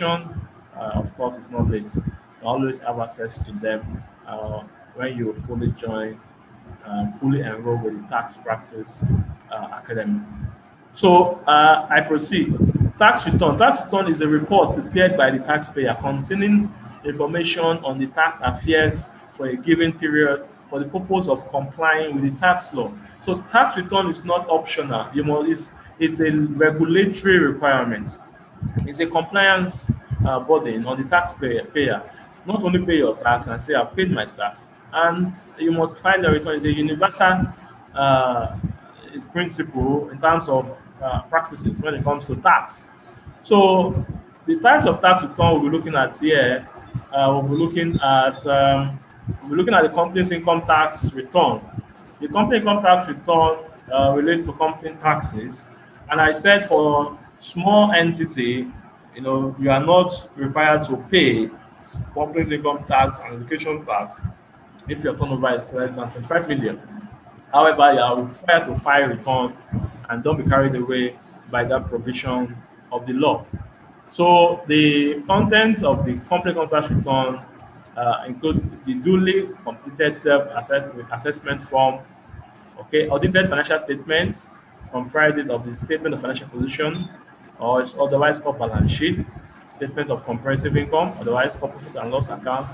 Of course, it's not late. You always have access to them when you fully join, fully enroll with the Tax Practice Academy. So I proceed. Tax return. Tax return is a report prepared by the taxpayer containing information on the tax affairs for a given period for the purpose of complying with the tax law. So tax return is not optional. It's a regulatory requirement. It's a compliance burden on the taxpayer. Not only pay your tax and say I've paid my tax, and you must file a return. It's a universal uh, principle in terms of practices when it comes to tax. So the types of tax return we'll be looking at here, we'll be looking at the company's income tax return. The company income tax return relates to company taxes, and I said for small entity, you are not required to pay company's income tax and education tax if your turnover is less than 25 million. However, you are required to file return and don't be carried away by that provision of the law. So the contents of the company contract return include the duly completed self-assessment form, okay, audited financial statements comprising of the statement of financial position, or it's otherwise called balance sheet, statement of comprehensive income, otherwise called profit and loss account,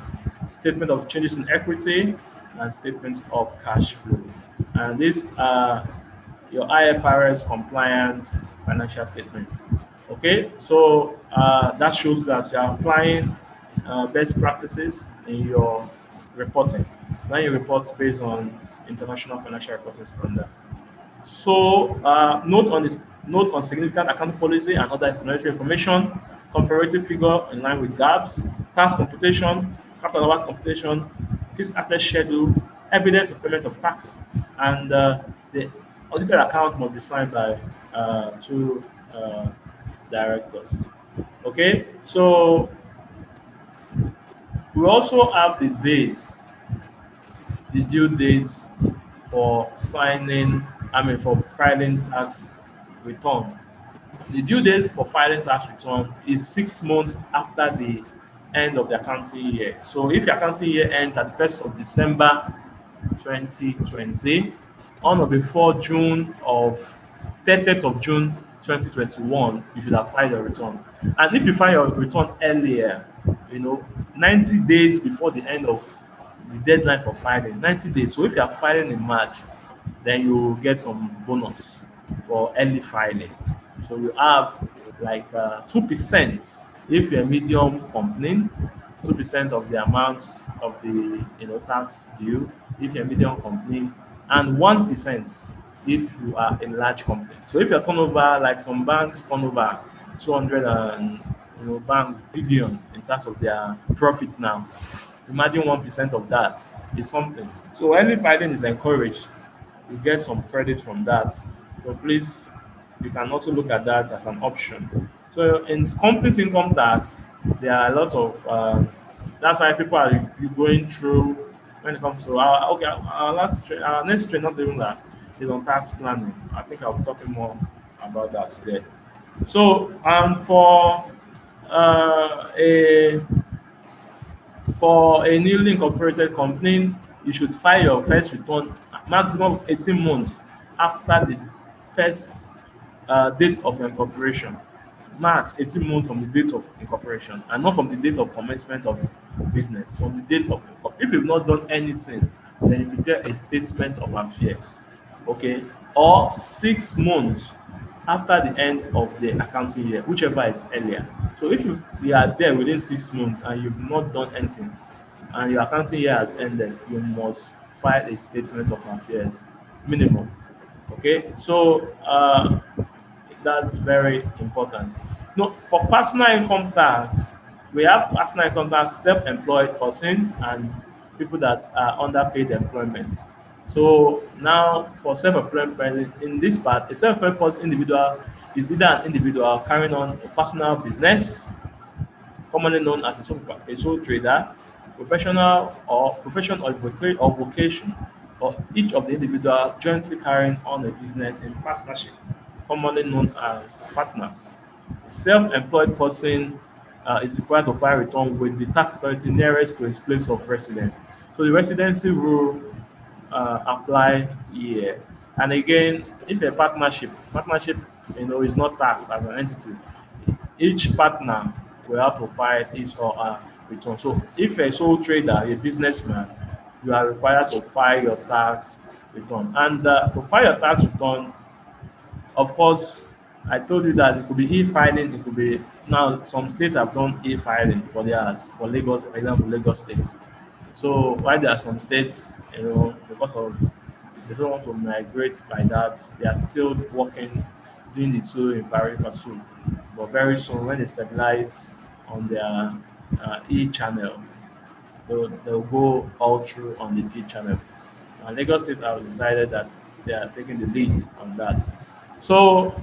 statement of changes in equity, and statement of cash flow. And these are your IFRS compliant financial statement. Okay, so that shows that you are applying best practices in your reporting when you report based on international financial reporting standard. So note on significant account policy and other explanatory information, comparative figure in line with gaps, tax computation, capital allowance computation, fixed asset schedule, evidence of payment of tax, and the audited account must be signed by two directors. Okay, so we also have the dates, the due dates for signing, for filing tax return. The due date for filing tax return is 6 months after the end of the accounting year. So if your accounting year ends at the 1st of December 2020, on or before June of 30th of June 2021, you should have filed your return. And if you file your return earlier, 90 days before the end of the deadline for filing, 90 days. So if you are filing in March, then you get some bonus for early filing. So you have like 2% if you're a medium company, 2% of the amount of the tax due if you're a medium company, and 1% if you are a large company. So if your turnover, like some banks turnover 200 and banks billion in terms of their profit now, imagine 1% of that is something. So early filing is encouraged. You get some credit from that. So please, you can also look at that as an option. So in company's income tax, there are a lot of that's why people are going through when it comes to our next train, not doing that, is on tax planning. I think I'll be talking more about that today. So uh, a for a newly incorporated company, you should file your first return maximum 18 months after the first date of incorporation. Max 18 months from the date of incorporation and not from the date of commencement of business. From the date of if you've not done anything, then you prepare a statement of affairs. Okay, or 6 months after the end of the accounting year, whichever is earlier. So if you are there within 6 months and you've not done anything and your accounting year has ended, you must file a statement of affairs minimum. Okay, so that's very important. No, for personal income tax, we have personal income tax, self-employed person, and people that are underpaid employment. So now for self-employed person, in this part, a self-employed person individual is either an individual carrying on a personal business, commonly known as a sole trader, professional or profession or vocation, or each of the individual jointly carrying on a business in partnership, commonly known as partners. Self-employed person is required to file return with the tax authority nearest to his place of residence. So the residency rule apply here. And again, if a partnership, is not taxed as an entity, each partner will have to file his or her return. So if a sole trader, a businessman, you are required to file your tax return. And to file your tax return, of course, I told you that it could be e-filing, it could be now some states have done e-filing for theirs, for Lagos, for example, Lagos State. So while there are some states, because of they don't want to migrate like that, they are still working, doing the two in pari passu. But very soon, when they stabilize on their e-channel, they'll go all through on the e-channel. And Lagos State have decided that they are taking the lead on that. So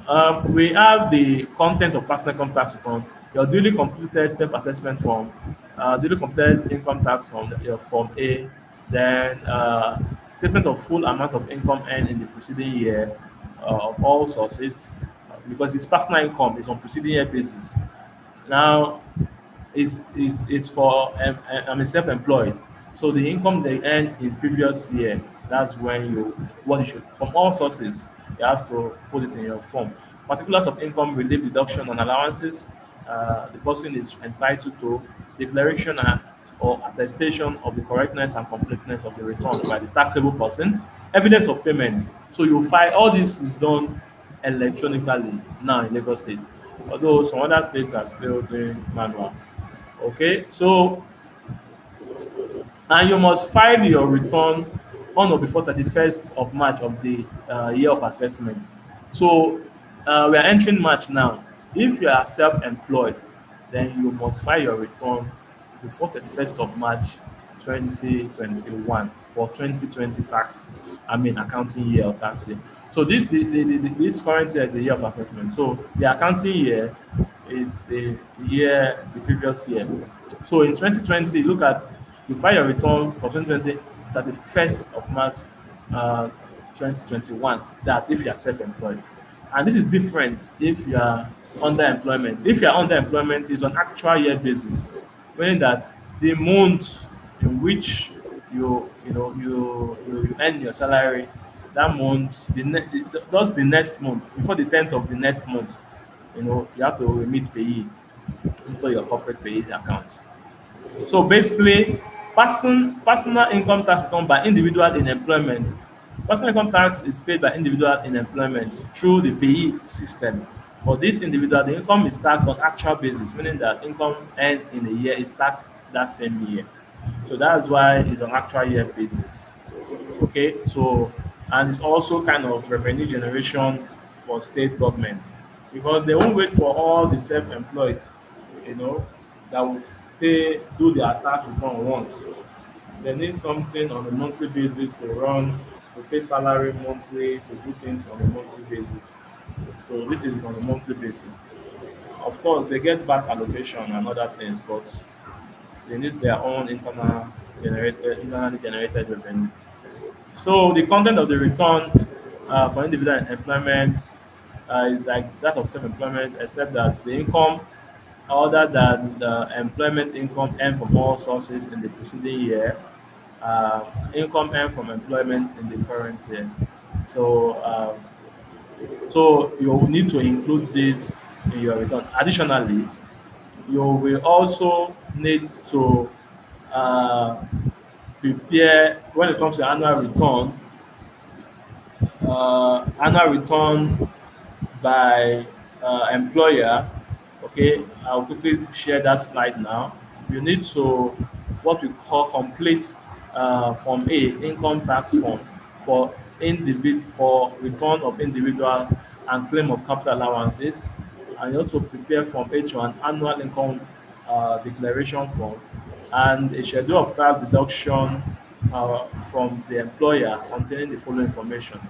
we have the content of personal income tax return, your duly completed self-assessment form, duly completed income tax form, your form A, then statement of full amount of income earned in the preceding year of all sources, because it's personal income, it's on preceding year basis. Now, is for I'm a self-employed, so the income they earn in previous year, that's when you what you should from all sources you have to put it in your form. Particulars of income relief deduction on allowances, the person is entitled to declaration or attestation of the correctness and completeness of the return by the taxable person, evidence of payment. So you file all this is done electronically now in Lagos State, although some other states are still doing manual. Okay, so and you must file your return on or before 31st of March of the year of assessment. So we are entering March now. If you are self-employed, then you must file your return before 31st of March 2021 for 2020 tax, I mean accounting year or tax year. So this current year is the year of assessment. So the accounting year is the year, the previous year. So in 2020, look at you file your return for 2020 31st of March uh, 2021. That if you are self-employed, and this is different if you are under employment. If you are under employment, it's on actual year basis, meaning that the month in which you earn your salary, that month, just the next month, before the 10th of the next month, you have to remit payee into your corporate payee account. So basically, personal income tax return by individual in employment. Personal income tax is paid by individual in employment through the payee system. For this individual, the income is taxed on actual basis, meaning that income earned in a year is taxed that same year. So that's why it's on actual year basis. Okay, so and it's also kind of revenue generation for state government, because they won't wait for all the self-employed, you know, that will do their tax return once. They need something on a monthly basis to run, to pay salary monthly, to do things on a monthly basis. So this is on a monthly basis. Of course, they get back allocation and other things, but they need their own internally generated revenue. So the content of the return for individual employment is like that of self-employment, except that the income other than the employment income earned from all sources in the preceding year, income earned from employment in the current year. So, so you will need to include this in your return. Additionally, you will also need to uh, prepare when it comes to annual return by employer. Okay, I'll quickly share that slide now. You need to what we call complete Form A income tax form for for return of individual and claim of capital allowances, and you also prepare Form H1 annual income declaration form and a schedule of tax deduction from the employer containing the following information.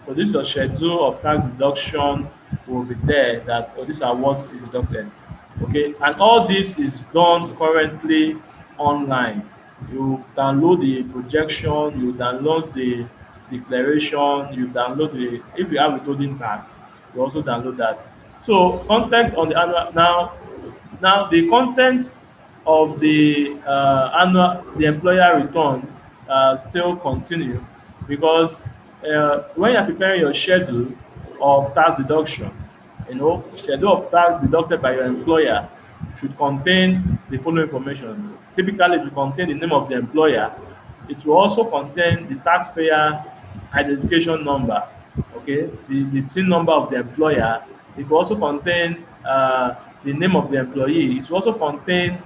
So this your schedule of tax deduction will be there that these are what is deducted. Okay, and all this is done currently online. You download the projection, you download the declaration, you download the if you have withholding tax, you also download that. So content on the annual Now, the content of the employer return still continue because when you're preparing your schedule of tax deduction, schedule of tax deducted by your employer should contain the following information. Typically, it will contain the name of the employer. It will also contain the taxpayer identification number, okay, the TIN number of the employer. It will also contain the name of the employee. It will also contain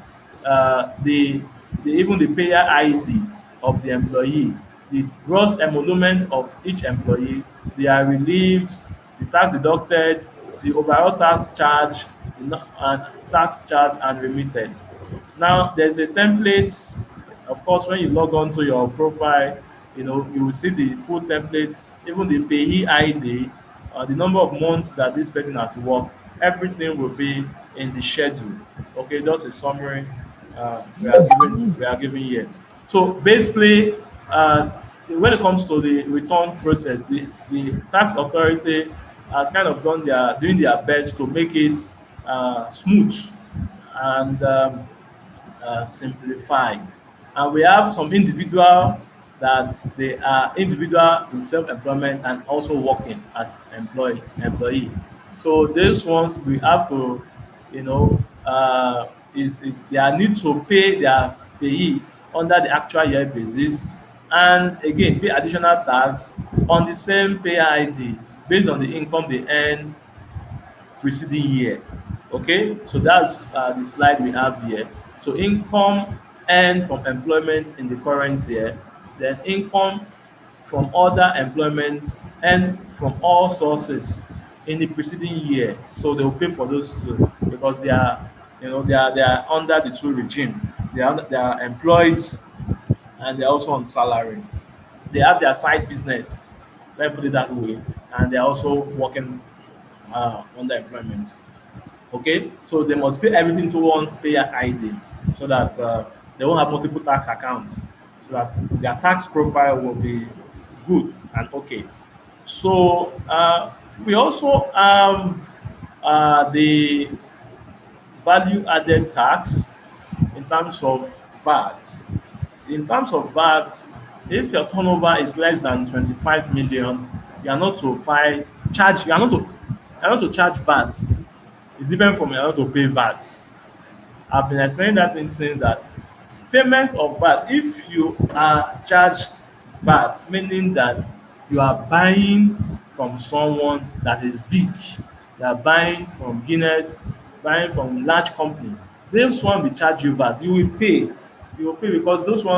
even the payer ID of the employee, the gross emolument of each employee, their reliefs, the tax deducted, the overall tax charge, and tax charge and remitted. Now, there's a template. Of course, when you log on to your profile, you will see the full template, even the payee ID, the number of months that this person has worked. Everything will be in the schedule. Okay, just a summary we are giving here. So basically, when it comes to the return process, the tax authority has kind of doing their best to make it smooth and simplified. And we have some individual that they are individual in self-employment and also working as employee. So these ones we have to, is their need to pay their payee under the actual year basis, and again pay additional tax on the same pay ID based on the income they earn preceding year. Okay, so that's the slide we have here. So income earned from employment in the current year, then income from other employment and from all sources in the preceding year. So they will pay for those two because they are under the two regime. They are employed and they're also on salary. They have their side business, let me put it that way, and they're also working under employment. Okay, so they must pay everything to one payer ID so that they won't have multiple tax accounts, so that their tax profile will be good and okay. So we also have the value added tax in terms of VAT. In terms of VAT, if your turnover is less than 25 million, you are not to file charge. You are not to charge VAT. It's different from you are not to pay VAT. I've been explaining that in since that payment of VAT, if you are charged VAT, meaning that you are buying from someone that is big, you are buying from Guinness, buying from large company, those one will charge you VAT. You will pay because those ones